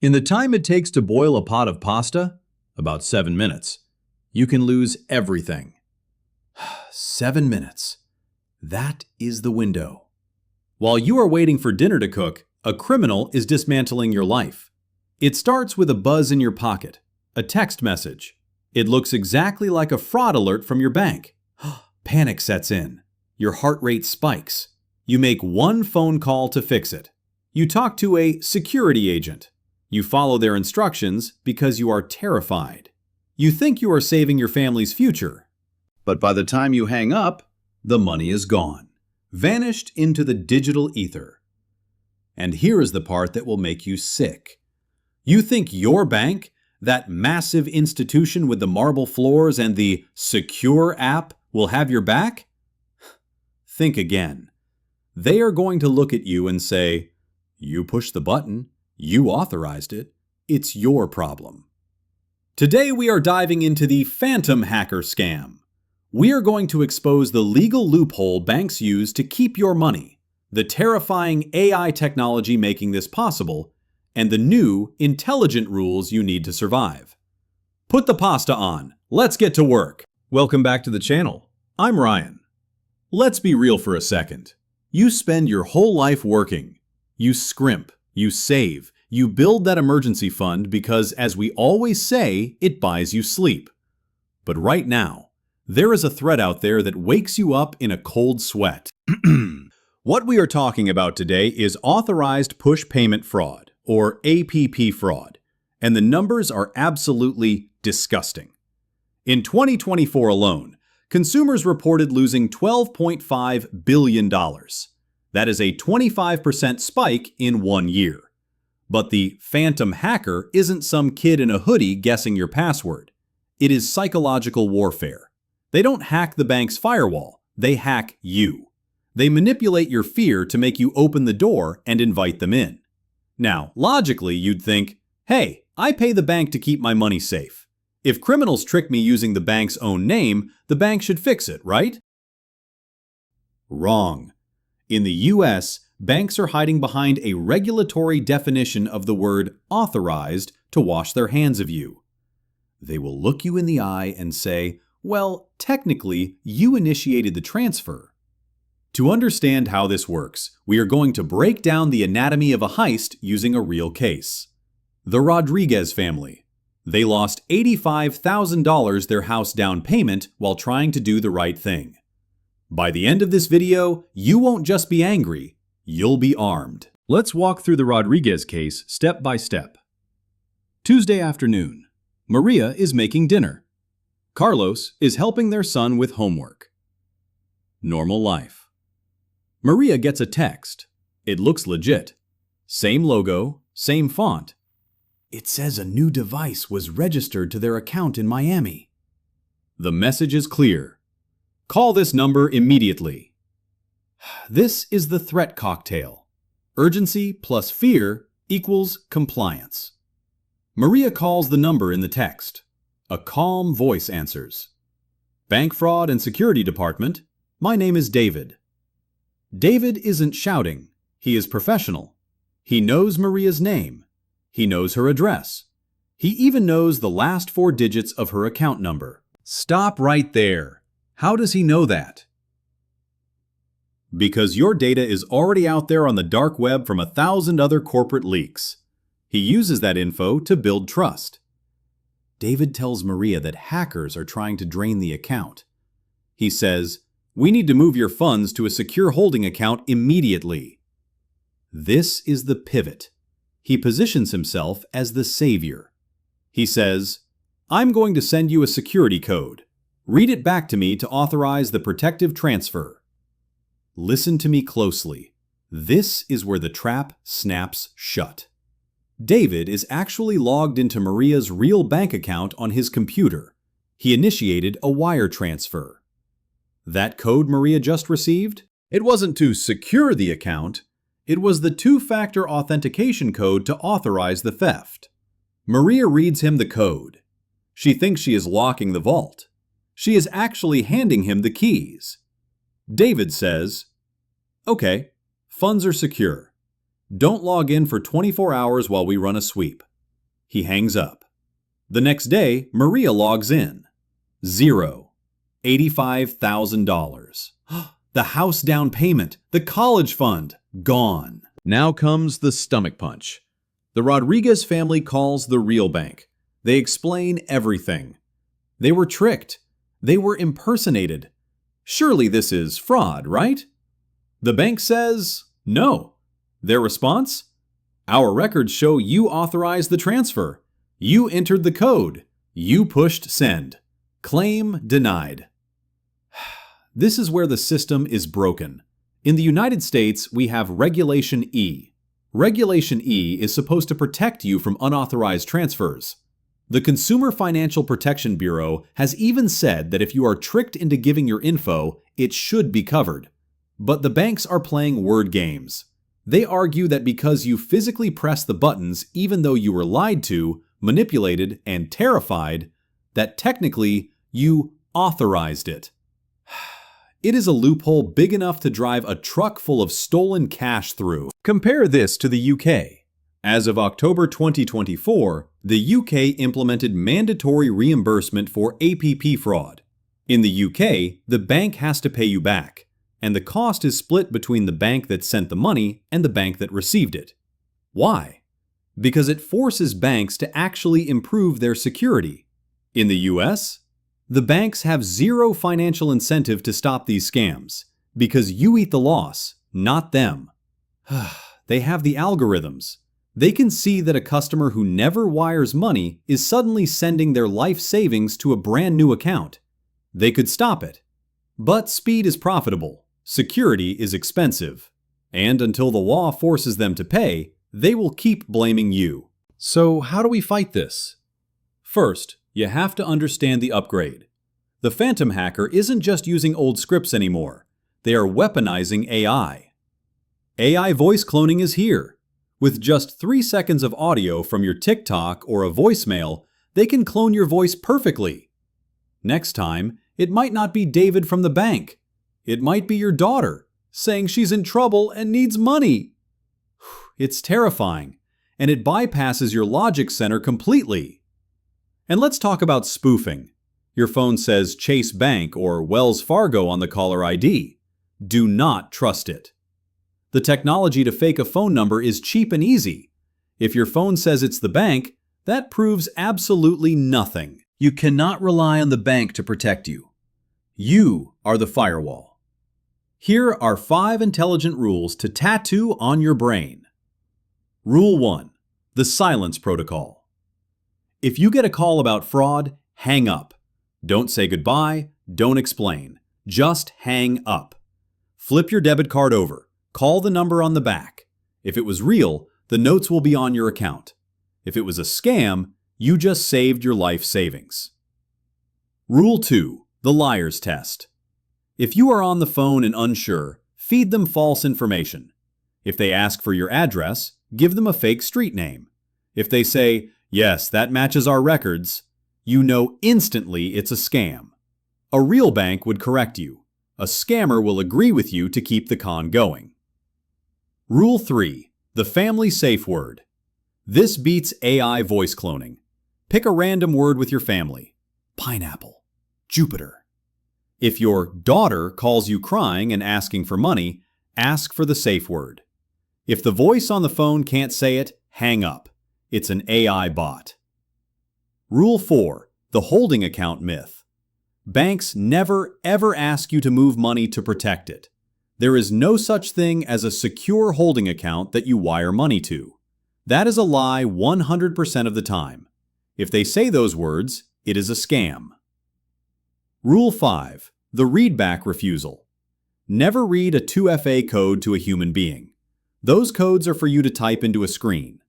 In the time it takes to boil a pot of pasta, about 7 minutes, you can lose everything. 7 minutes. That is the window. While you are waiting for dinner to cook, a criminal is dismantling your life. It starts with a buzz in your pocket, a text message. It looks exactly like a fraud alert from your bank. Panic sets in. Your heart rate spikes. You make one phone call to fix it. You talk to a security agent. You follow their instructions because you are terrified. You think you are saving your family's future. But by the time you hang up, the money is gone, vanished into the digital ether. And here is the part that will make you sick. You think your bank, that massive institution with the marble floors and the Secure app, will have your back? Think again. They are going to look at you and say, "You pushed the button. You authorized it. It's your problem." Today we are diving into the phantom hacker scam. We are going to expose the legal loophole banks use to keep your money, the terrifying AI technology making this possible, and the new, intelligent rules you need to survive. Put the pasta on. Let's get to work. Welcome back to the channel. I'm Ryan. Let's be real for a second. You spend your whole life working. You scrimp. You save. You build that emergency fund because, as we always say, it buys you sleep. But right now, there is a threat out there that wakes you up in a cold sweat. What we are talking about today is authorized push payment fraud, or APP fraud, and the numbers are absolutely disgusting. In 2024 alone, consumers reported losing $12.5 billion. That is a 25% spike in 1 year. But the phantom hacker isn't some kid in a hoodie guessing your password. It is psychological warfare. They don't hack the bank's firewall. They hack you. They manipulate your fear to make you open the door and invite them in. Now, logically, you'd think, hey, I pay the bank to keep my money safe. If criminals trick me using the bank's own name, the bank should fix it, right? Wrong. In the US, banks are hiding behind a regulatory definition of the word authorized to wash their hands of you. They will look you in the eye and say, well, technically, you initiated the transfer. To understand how this works, we are going to break down the anatomy of a heist using a real case. The Rodriguez family. They lost $85,000 their house down payment while trying to do the right thing. By the end of this video, you won't just be angry, you'll be armed. Let's walk through the Rodriguez case step by step. Tuesday afternoon. Maria is making dinner. Carlos is helping their son with homework. Normal life. Maria gets a text. It looks legit. Same logo, same font. It says a new device was registered to their account in Miami. The message is clear. Call this number immediately. This is the threat cocktail. Urgency plus fear equals compliance. Maria calls the number in the text. A calm voice answers. Bank Fraud and Security Department. My name is David. David isn't shouting. He is professional. He knows Maria's name. He knows her address. He even knows the last 4 digits of her account number. Stop right there. How does he know that? Because your data is already out there on the dark web from 1,000 other corporate leaks. He uses that info to build trust. David tells Maria that hackers are trying to drain the account. He says, "We need to move your funds to a secure holding account immediately." This is the pivot. He positions himself as the savior. He says, "I'm going to send you a security code. Read it back to me to authorize the protective transfer." Listen to me closely. This is where the trap snaps shut. David is actually logged into Maria's real bank account on his computer. He initiated a wire transfer. That code Maria just received? It wasn't to secure the account. It was the 2-factor authentication code to authorize the theft. Maria reads him the code. She thinks she is locking the vault. She is actually handing him the keys. David says, "Okay, funds are secure. Don't log in for 24 hours while we run a sweep. He hangs up. The next day, Maria logs in. Zero. $85,000. The house down payment, the college fund, gone. Now comes the stomach punch. The Rodriguez family calls the real bank. They explain everything. They were tricked. They were impersonated. Surely this is fraud, right? The bank says no. Their response? Our records show you authorized the transfer. You entered the code. You pushed send. Claim denied. This is where the system is broken. In the United States, we have Regulation E. Regulation E is supposed to protect you from unauthorized transfers. The Consumer Financial Protection Bureau has even said that if you are tricked into giving your info, it should be covered. But the banks are playing word games. They argue that because you physically pressed the buttons even though you were lied to, manipulated, and terrified, that technically you authorized it. It is a loophole big enough to drive a truck full of stolen cash through. Compare this to the UK. As of October 2024, the UK implemented mandatory reimbursement for APP fraud. In the UK, the bank has to pay you back, and the cost is split between the bank that sent the money and the bank that received it. Why? Because it forces banks to actually improve their security. In the US, the banks have zero financial incentive to stop these scams, because you eat the loss, not them. They have the algorithms. They can see that a customer who never wires money is suddenly sending their life savings to a brand new account. They could stop it. But speed is profitable, security is expensive, and until the law forces them to pay, they will keep blaming you. So how do we fight this? First, you have to understand the upgrade. The Phantom hacker isn't just using old scripts anymore. They are weaponizing AI. AI voice cloning is here. With just 3 seconds of audio from your TikTok or a voicemail, they can clone your voice perfectly. Next time, it might not be David from the bank. It might be your daughter, saying she's in trouble and needs money. It's terrifying, and it bypasses your logic center completely. And let's talk about spoofing. Your phone says Chase Bank or Wells Fargo on the caller ID. Do not trust it. The technology to fake a phone number is cheap and easy. If your phone says it's the bank, that proves absolutely nothing. You cannot rely on the bank to protect you. You are the firewall. Here are 5 intelligent rules to tattoo on your brain. Rule 1. The silence protocol. If you get a call about fraud, hang up. Don't say goodbye, don't explain. Just hang up. Flip your debit card over. Call the number on the back. If it was real, the notes will be on your account. If it was a scam, you just saved your life savings. Rule 2. The liar's test. If you are on the phone and unsure, feed them false information. If they ask for your address, give them a fake street name. If they say, "Yes, that matches our records," you know instantly it's a scam. A real bank would correct you. A scammer will agree with you to keep the con going. Rule 3. The family safe word. This beats AI voice cloning. Pick a random word with your family. Pineapple. Jupiter. If your daughter calls you crying and asking for money, ask for the safe word. If the voice on the phone can't say it, hang up. It's an AI bot. Rule 4. The holding account myth. Banks never ever ask you to move money to protect it. There is no such thing as a secure holding account that you wire money to. That is a lie 100% of the time. If they say those words, it is a scam. Rule 5. The readback refusal. Never read a 2FA code to a human being. Those codes are for you to type into a screen.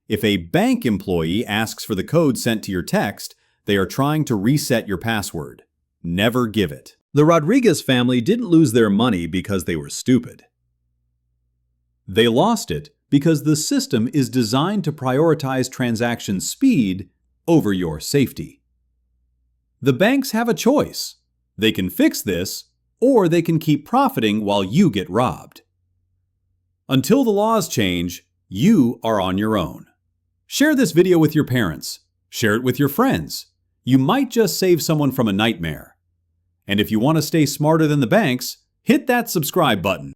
If a bank employee asks for the code sent to your text, they are trying to reset your password. Never give it. The Rodriguez family didn't lose their money because they were stupid. They lost it because the system is designed to prioritize transaction speed over your safety. The banks have a choice. They can fix this, or they can keep profiting while you get robbed. Until the laws change, you are on your own. Share this video with your parents. Share it with your friends. You might just save someone from a nightmare. And if you want to stay smarter than the banks, hit that subscribe button.